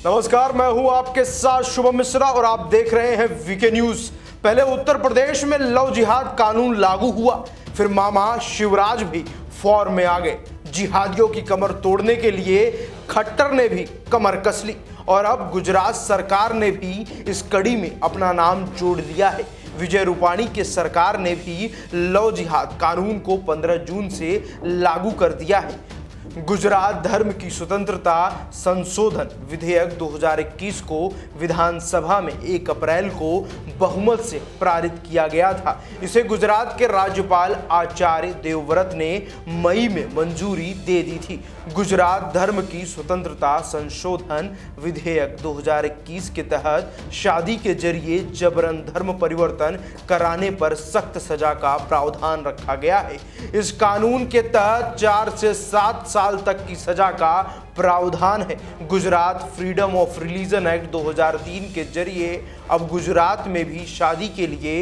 नमस्कार, मैं हूं आपके साथ शुभम मिश्रा और आप देख रहे हैं वीके न्यूज। पहले उत्तर प्रदेश में लव जिहाद कानून लागू हुआ, फिर मामा शिवराज भी फॉर्म में आ गए। जिहादियों की कमर तोड़ने के लिए खट्टर ने भी कमर कस ली और अब गुजरात सरकार ने भी इस कड़ी में अपना नाम जोड़ लिया है। विजय रूपाणी के सरकार ने भी लव जिहाद कानून को 15 जून से लागू कर दिया है। गुजरात धर्म की स्वतंत्रता संशोधन विधेयक 2021 को विधानसभा में 1 अप्रैल को बहुमत से पारित किया गया था। इसे गुजरात के राज्यपाल आचार्य देवव्रत ने मई में मंजूरी दे दी थी। गुजरात धर्म की स्वतंत्रता संशोधन विधेयक 2021 के तहत शादी के जरिए जबरन धर्म परिवर्तन कराने पर सख्त सजा का प्रावधान रखा गया है। इस कानून के तहत 4 से 7 साल तक की सजा का प्रावधान है। Gujarat freedom of religion act 2003 के जरिए अब गुजरात में भी शादी के लिए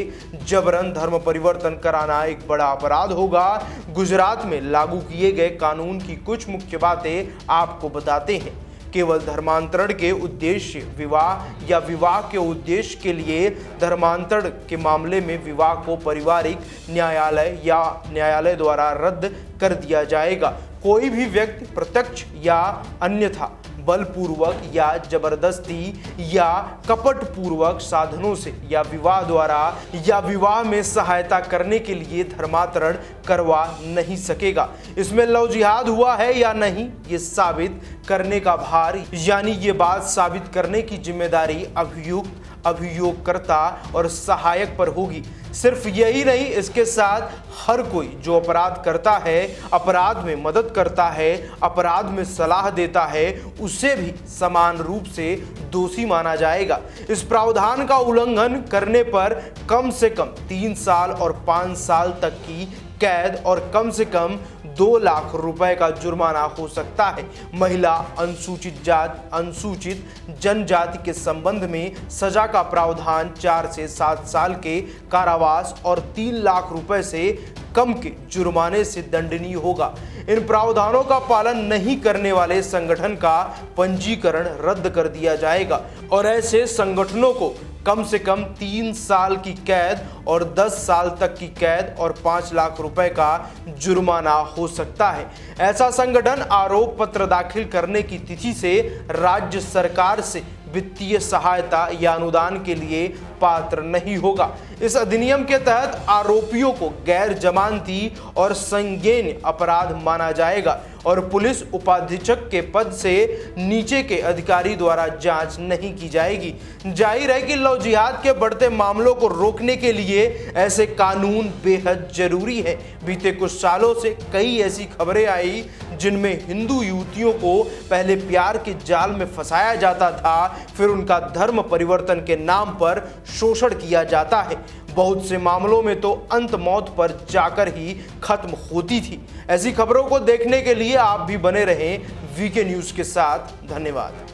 जबरन धर्म परिवर्तन कराना एक बड़ा अपराध होगा। गुजरात में लागू किए गए कानून की कुछ मुख्य बातें आपको बताते हैं। केवल धर्मांतरण के उद्देश्य विवाह या विवाह के उद्देश्य के लिए धर्मांतरण के मामले में विवाह को पारिवारिक न्यायालय या न्यायालय द्वारा रद्द कर दिया जाएगा। कोई भी व्यक्ति प्रत्यक्ष या अन्यथा बलपूर्वक या जबरदस्ती या कपटपूर्वक साधनों से या विवाह द्वारा या विवाह में सहायता करने के लिए धर्मांतरण करवा नहीं सकेगा। इसमें लव जिहाद हुआ है या नहीं, ये साबित करने का भार यानी ये बात साबित करने की जिम्मेदारी अभियुक्त, अभियोगकर्ता और सहायक पर होगी। सिर्फ यही नहीं, इसके साथ हर कोई जो अपराध करता है, अपराध में मदद करता है, अपराध में सलाह देता है, उसे भी समान रूप से दोषी माना जाएगा। इस प्रावधान का उल्लंघन करने पर कम से कम 3 साल और 5 साल तक की कैद और कम से कम 2 लाख रुपए का जुर्माना हो सकता है। महिला, अनुसूचित जाति, अनुसूचित जनजाति के संबंध में सजा का प्रावधान 4 से 7 साल के कारावास और 3 लाख रुपए से कम के जुर्माने से दंडनीय होगा। इन प्रावधानों का पालन नहीं करने वाले संगठन का पंजीकरण रद्द कर दिया जाएगा और ऐसे संगठनों को कम से कम 3 साल की कैद और 10 साल तक की कैद और 5 लाख रुपए का जुर्माना हो सकता है। ऐसा संगठन आरोप पत्र दाखिल करने की तिथि से राज्य सरकार से वित्तीय सहायता या अनुदान के लिए पात्र नहीं होगा। इस अधिनियम के तहत आरोपियों को गैर जमानती और संज्ञेय अपराध माना जाएगा और पुलिस उपाधीक्षक के पद से नीचे के अधिकारी द्वारा जांच नहीं की जाएगी। जाहिर है कि लव जिहाद के बढ़ते मामलों को रोकने के लिए ऐसे कानून बेहद जरूरी है। बीते कुछ सालों से कई ऐसी खबरें आई जिनमें हिंदू युवतियों को पहले प्यार के जाल में फंसाया जाता था, फिर उनका धर्म परिवर्तन के नाम पर शोषण किया जाता है। बहुत से मामलों में तो अंत मौत पर जाकर ही खत्म होती थी। ऐसी खबरों को देखने के लिए आप भी बने रहें वीके न्यूज के साथ। धन्यवाद।